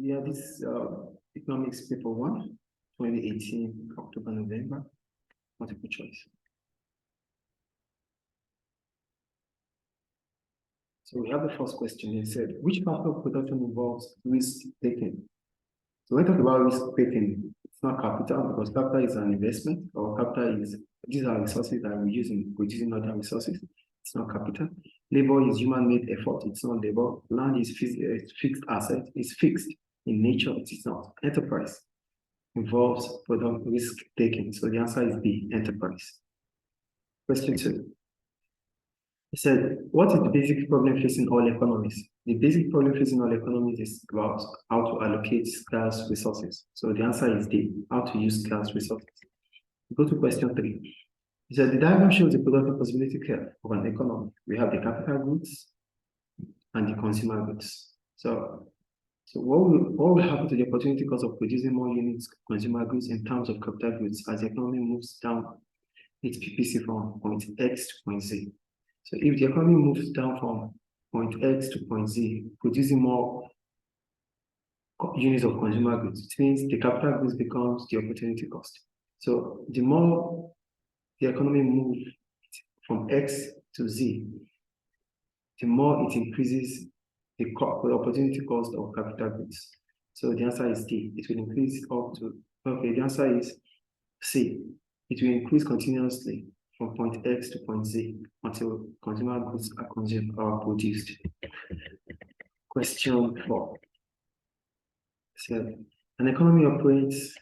Yeah, this economics paper 1, 2018, October, November, multiple choice. So we have the first question. It said, which part of production involves risk taking? So when we talk about risk taking, it's not capital, because capital is an investment, or capital is, these are resources that we're using, producing other resources. It's not capital. Labor is human-made effort. It's not labor. Land is fixed asset. It's fixed in nature. It is not. Enterprise involves product risk taking. So the answer is B, enterprise. Question 2. It said, what is the basic problem facing all economies? The basic problem facing all economies is about how to allocate scarce resources. So the answer is D, how to use scarce resources. Go to question 3. It said, the diagram shows the production possibility curve of an economy. We have the capital goods and the consumer goods. So what will happen to the opportunity cost of producing more units of consumer goods in terms of capital goods as the economy moves down its PPC from point X to point Z? So if the economy moves down from point X to point Z, producing more units of consumer goods, it means the capital goods becomes the opportunity cost. So the more the economy moves from X to Z, the more it increases the opportunity cost of capital goods. So the answer is D. It will increase up to, okay, the answer is C. It will increase continuously from point X to point Z until consumer goods are consumed or produced. Question 4. So an economy operates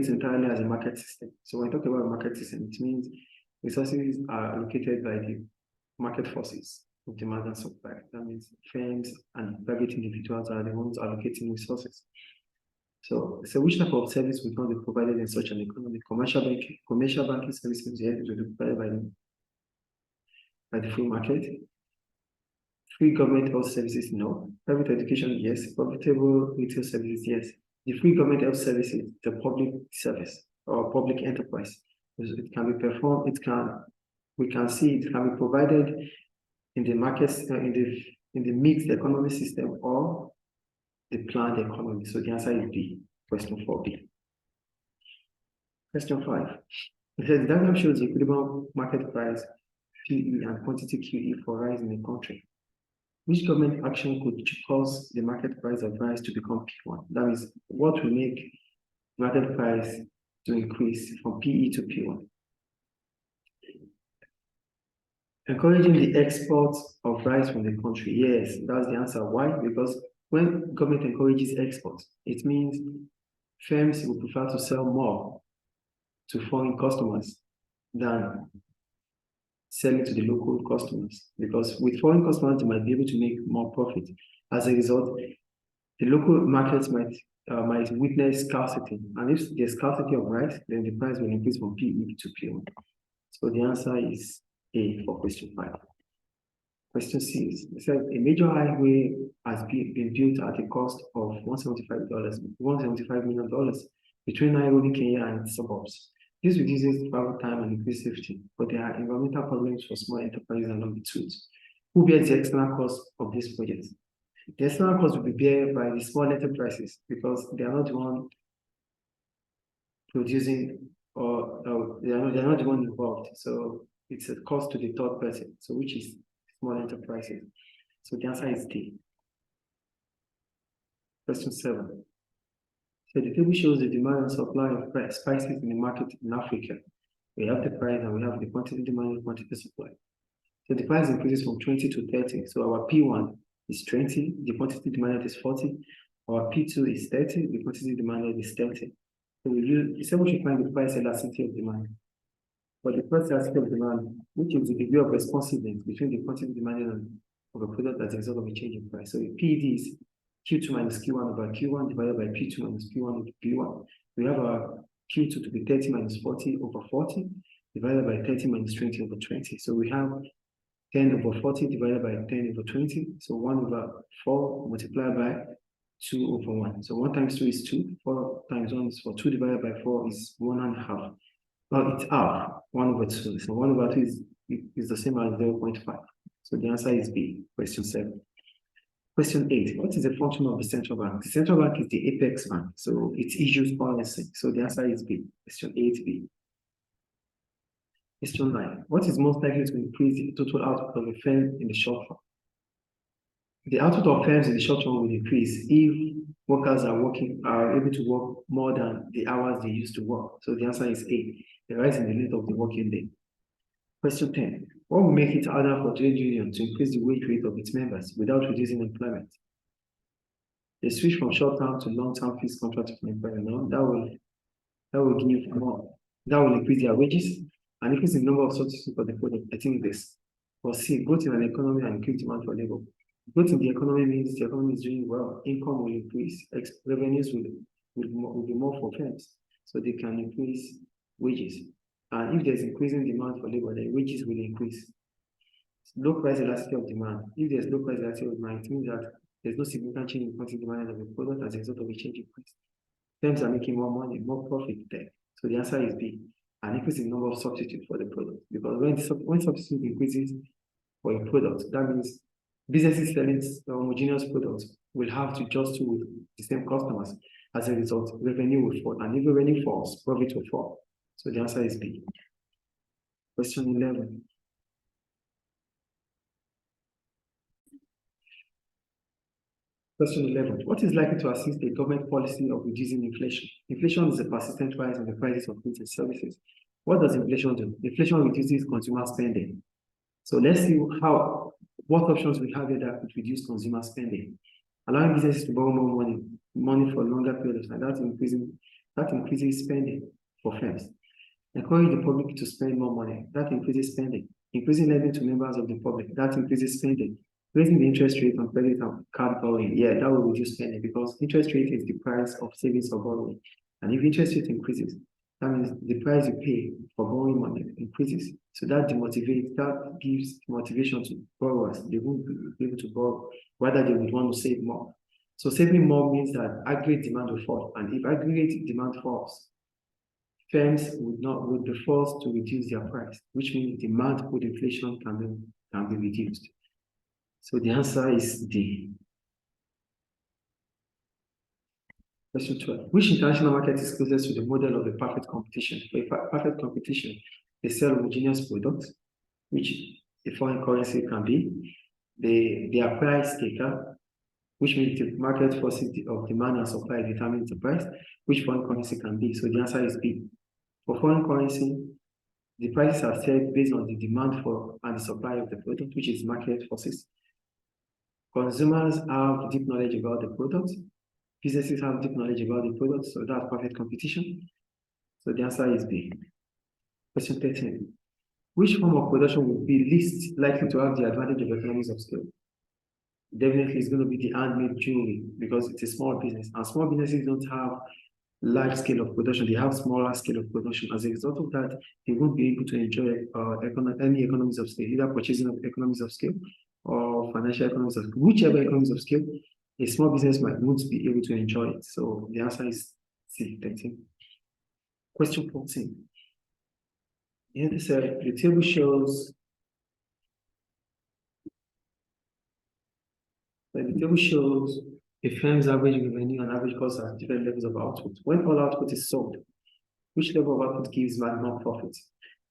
entirely as a market system. So when we talk about a market system, it means resources are allocated by the market forces of demand and supply. That means firms and private individuals are the ones allocating resources. So which type of service will not be provided in such an economy? Commercial banking services will be provided by the free market. Free government health services, no. Private education, yes. Profitable retail services, yes. The free government health services, the public service or public enterprise. It can be performed, we can see it can be provided in the markets, in the mixed economy system or the planned economy. So the answer is B, question 4B. Question 5. It says, the diagram shows the equilibrium market price, PE, and quantity QE for rice in a country. Which government action could cause the market price of rice to become P1? That is, what will make market price to increase from PE to P1? Encouraging the export of rice from the country. Yes, that's the answer. Why? Because when government encourages exports, it means firms will prefer to sell more to foreign customers than selling to the local customers. Because with foreign customers, they might be able to make more profit. As a result, the local markets might witness scarcity. And if there's scarcity of rice, then the price will increase from PE to P1. So the answer is A for question 5. Question 6. It says a major highway has been built at a cost of $175 million between Nairobi, Kenya and its suburbs. This reduces travel time and increases safety, but there are environmental problems for small enterprises along the routes. Who bears the external cost of this project? The external cost will be borne by the small enterprises because they are not the one producing or they are not the one involved. So it's a cost to the third person, so which is small enterprises. So the answer is D. Question 7. So the table shows the demand and supply of spices in the market in Africa. We have the price and we have the quantity demand and quantity supply. So the price increases from 20 to 30. So our P1 is 20, the quantity demanded is 40. Our P2 is 30, the quantity demanded is 30. So we should find the price elasticity of demand. But the price elasticity of demand, which is the degree of responsiveness between the quantity demanded of a product as a result of a change in price. So the PED is Q2 minus Q1 over Q1 divided by P2 minus Q1 over P1. We have our Q2 to be 30 minus 40 over 40 divided by 30 minus 20 over 20. So we have 10 over 40 divided by 10 over 20. So 1 over 4 multiplied by 2 over 1. So 1 times 2 is 2. 4 times 1 is 4. 2 divided by 4 is 1.5. Well, it's half, 1 over 2. So 1 over 2 is the same as 0.5. So the answer is B, question 7. Question 8. What is the function of the central bank? The central bank is the apex bank, so it issues policy. So the answer is B. Question 8B. Question 9. What is most likely to increase the total output of a firm in the short run? The output of firms in the short run will increase if workers are able to work more than the hours they used to work. So the answer is A. The rise in the length of the working day. Question 10. What will make it harder for trade unions to increase the wage rate of its members without reducing employment? They switch from short-term to long-term fixed contract of employment. Now, that will give more. That will increase their wages and increase the number of substitutes for the product. I think this. But see, growth in an economy and increased demand for labor. Growth in the economy means the economy is doing well. Income will increase. Revenues will be more for firms, so they can increase wages. And if there's increasing demand for labor, then wages will increase. Low price elasticity of demand. If there's low price elasticity of demand, it means that there's no significant change in quantity demand of the product as a result of a change in price. Firms are making more money, more profit there. So the answer is B. An increase in the number of substitutes for the product. Because when substitute increases for a product, that means businesses selling homogeneous products will have to just with the same customers. As a result, revenue will fall. And if revenue falls, profit will fall. So the answer is B. Question 11. Question 11. What is likely to assist the government policy of reducing inflation? Inflation is a persistent rise in the prices of goods and services. What does inflation do? Inflation reduces consumer spending. So let's see what options we have here that could reduce consumer spending. Allowing businesses to borrow more money for a longer period of time, that increases spending for firms. Encourage the public to spend more money, that increases spending. Increasing lending to members of the public, that increases spending. Raising the interest rate on credit and card borrowing, yeah, that will reduce spending because interest rate is the price of savings or borrowing. And if interest rate increases, that means the price you pay for borrowing money increases. So that gives motivation to borrowers. They won't be able to borrow, rather they would want to save more. So saving more means that aggregate demand will fall. And if aggregate demand falls, firms would be forced to reduce their price, which means demand with inflation can be reduced. So the answer is D. Question 12. Which international market is closest to the model of the perfect competition? For a perfect competition, they sell homogeneous products, which a foreign currency can be. They are price taker, which means the market forces of demand and supply determines the price, which foreign currency can be. So the answer is B. For foreign currency, the prices are set based on the demand for and the supply of the product, which is market forces. Consumers have deep knowledge about the product. Businesses have deep knowledge about the product, so that's perfect competition. So the answer is B. Question 13. Which form of production would be least likely to have the advantage of economies of scale? Definitely it's going to be the handmade jewelry because it's a small business. And small businesses don't have large scale of production, they have smaller scale of production. As a result of that, they won't be able to enjoy any economies of scale, either purchasing of economies of scale or financial economies of scale. Whichever economies of scale, a small business won't be able to enjoy it. So the answer is C. 13. Question 14. Here the table shows a firm's average revenue and average cost at different levels of output. When all output is sold, which level of output gives maximum profit?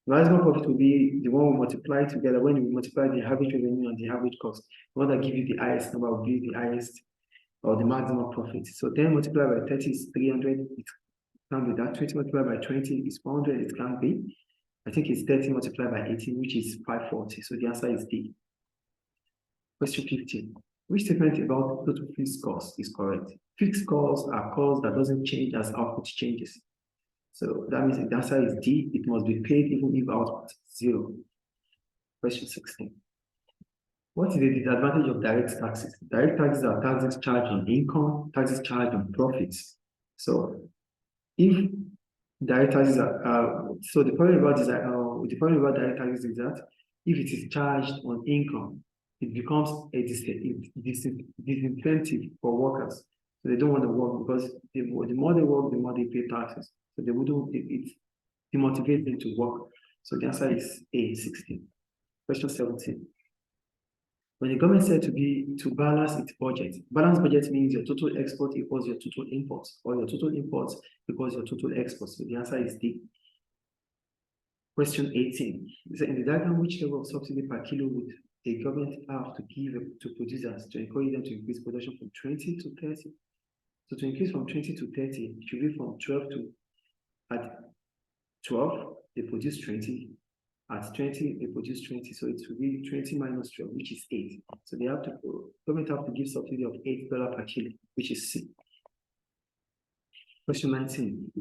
Maximum profit will be the one we multiply together. When we multiply the average revenue and the average cost, the one that gives you the highest number will be the highest or the maximum profit. So 10 multiplied by 30 is 300. It can be that. 20 multiplied by 20 is 400. It can be. I think it's 30 multiplied by 18, which is 540. So the answer is D. Question 15. Which statement about total fixed cost is correct? Fixed costs are costs that doesn't change as output changes. So that means the answer is D. It must be paid even if output is 0. Question 16. What is the disadvantage of direct taxes? Direct taxes are taxes charged on income, taxes charged on profits. So if direct taxes so the problem about direct taxes is that if it is charged on income, it becomes a disincentive for workers. So they don't want to work because the more they work, the more they pay taxes. So they wouldn't, it demotivates them to work. So the answer is A, 16. Question 17. When the government said to balance its budget, balanced budget means your total export equals your total imports, or your total imports equals your total exports. So the answer is D. Question 18. So in the diagram, which level of subsidy per kilo would the government have to give to producers to encourage them to increase production from 20 to 30? So to increase from 20 to 30, it should be from 12 to, at 12, they produce 20. At 20, they produce 20. So it will be 20 minus 12, which is 8. So they have to, government have to give subsidy of $8 per kilo, which is C. Question 19.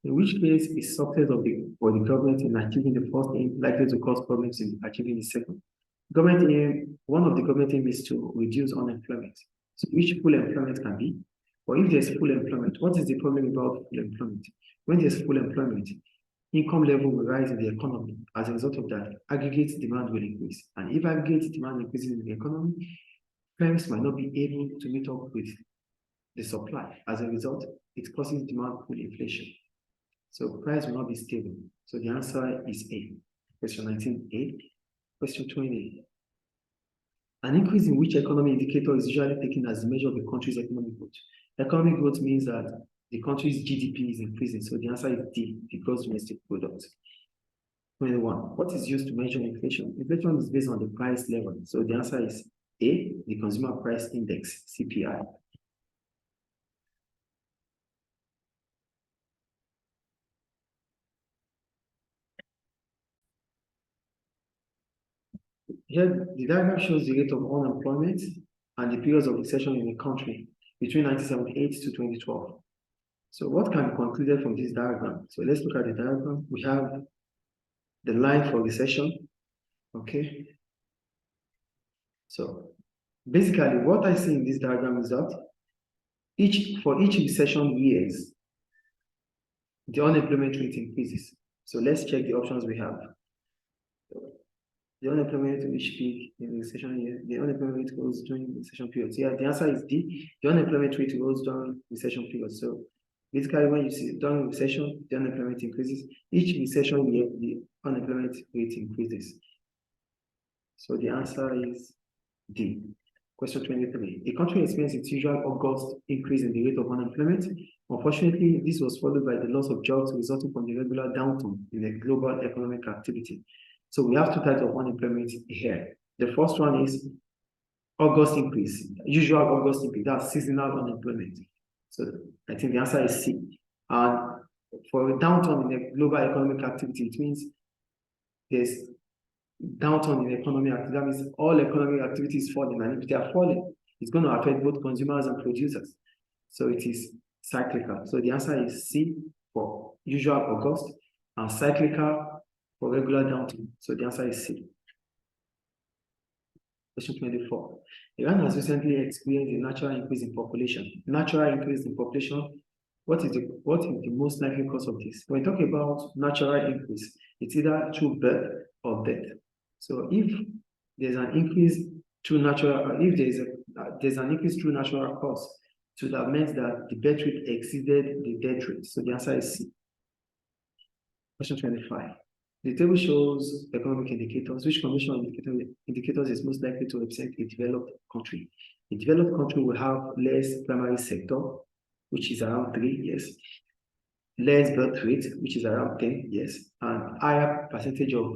In which case is success of the government in achieving the first aim likely to cause problems in achieving the second? Government aim, one of the government aim is to reduce unemployment. So which full employment can be? Or if there's full employment, what is the problem about full employment? When there's full employment, income level will rise in the economy. As a result of that, aggregate demand will increase. And if aggregate demand increases in the economy, firms might not be able to meet up with the supply. As a result, it causes demand pull inflation. So price will not be stable. So the answer is A. Question 19A. Question 20. An increase in which economic indicator is usually taken as the measure of the country's economic growth? Economic growth means that the country's GDP is increasing. So the answer is D, the gross domestic product. 21. What is used to measure inflation? Inflation is based on the price level. So the answer is A, the consumer price index, CPI. Here, the diagram shows the rate of unemployment and the periods of recession in the country between 1978 to 2012. So what can be concluded from this diagram? So let's look at the diagram. We have the line for recession, okay? So basically what I see in this diagram is that for each recession years, the unemployment rate increases. So let's check the options we have. The unemployment rate peak in the recession year, the unemployment rate goes during the recession period. So yeah, the answer is D. The unemployment rate goes during recession period. So basically, when you see during recession, the unemployment increases. Each recession year, the unemployment rate increases. So the answer is D. Question 23. A country experienced its usual August increase in the rate of unemployment. Unfortunately, this was followed by the loss of jobs resulting from the regular downturn in the global economic activity. So we have two types of unemployment here. The first one is August increase, usual August increase, that's seasonal unemployment. So I think the answer is C. And for a downturn in the global economic activity, it means there's downturn in the economic activity. That means all economic activity is falling, and if they are falling, it's going to affect both consumers and producers. So it is cyclical. So the answer is C for usual August and cyclical for regular downturn. So the answer is C. Question 24. Iran has recently experienced a natural increase in population. Natural increase in population, what is the most likely cause of this? When we talk about natural increase, it's either through birth or death. So if there's an increase through natural, if there's an increase through natural cause, so that means that the birth rate exceeded the death rate. So the answer is C. Question 25. The table shows economic indicators. Which combination of indicators is most likely to represent a developed country? A developed country will have less primary sector, which is around 3 years, less birth rate, which is around 10 years, and higher percentage of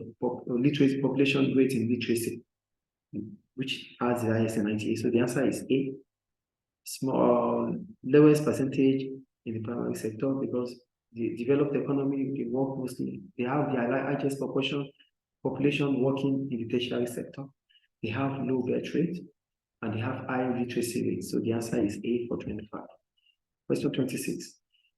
literacy, population rate in literacy, which has the highest in 98. So the answer is A. Lowest percentage in the primary sector, because the developed economy, they work mostly, they have the largest population working in the tertiary sector. They have low birth rate and they have high literacy rate. So the answer is A for 25. Question 26.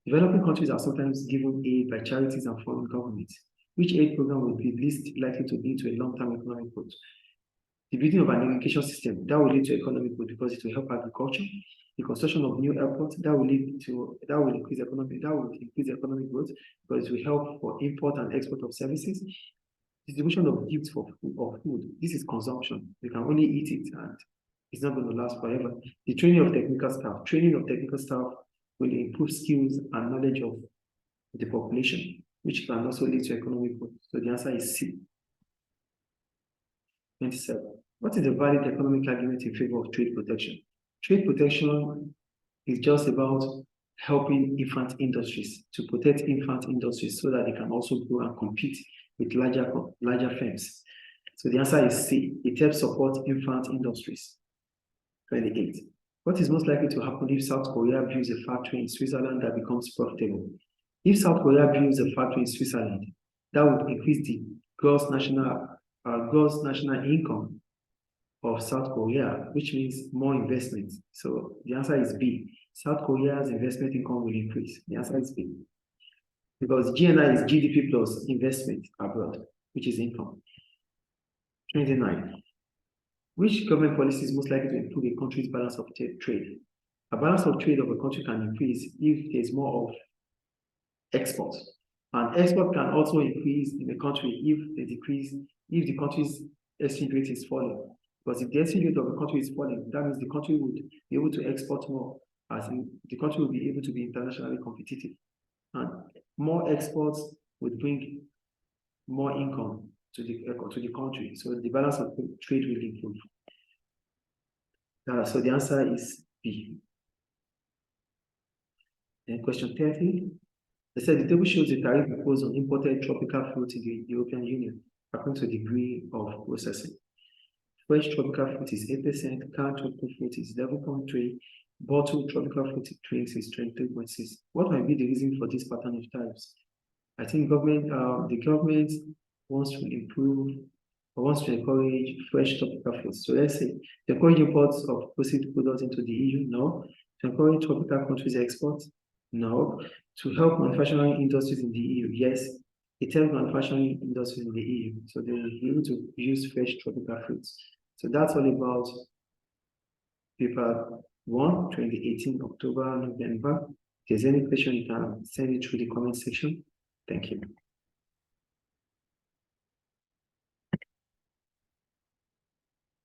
Developing countries are sometimes given aid by charities and foreign governments. Which aid program will be least likely to lead to a long-term economic growth? The building of an irrigation system, that will lead to economic growth because it will help agriculture. The construction of new airports, that will increase economic growth because it will help for import and export of services. Distribution of gifts of food, this is consumption. You can only eat it and it's not going to last forever. The training of technical staff will improve skills and knowledge of the population, which can also lead to economic growth. So the answer is C. 27. What is the valid economic argument in favor of trade protection? Trade protection is just about helping infant industries, to protect infant industries so that they can also grow and compete with larger firms. So the answer is C. It helps support infant industries. 28. What is most likely to happen if South Korea builds a factory in Switzerland that becomes profitable? If South Korea builds a factory in Switzerland, that would increase the gross national income of South Korea, which means more investment. So the answer is B. South Korea's investment income will increase. The answer is B. Because GNI is GDP plus investment abroad, which is income. 29. Which government policy is most likely to improve a country's balance of trade? A balance of trade of a country can increase if there's more of export. And export can also increase in a country if the country's exchange rate is falling. Because if the exchange rate of a country is falling, that means the country would be able to export more, as in the country will be able to be internationally competitive. And more exports would bring more income to the country. So the balance of trade will improve. So the answer is B. And question 30. They said the table shows the tariff imposed on imported tropical fruit in the European Union according to degree of processing. Fresh tropical fruit is 8%, canned tropical fruit is 11.3%, bottled tropical fruit drinks is 23.6%. What might be the reason for this pattern of tariffs? I think the government wants to improve or wants to encourage fresh tropical fruits. So let's say to encourage imports of processed products into the EU, no. To encourage tropical countries exports, no. To help manufacturing industries in the EU, yes. It helps manufacturing industries in the EU, so they will be able to use fresh tropical fruits. So that's all about paper 1, 2018, October, November. If there's any question, you can send it through the comment section. Thank you.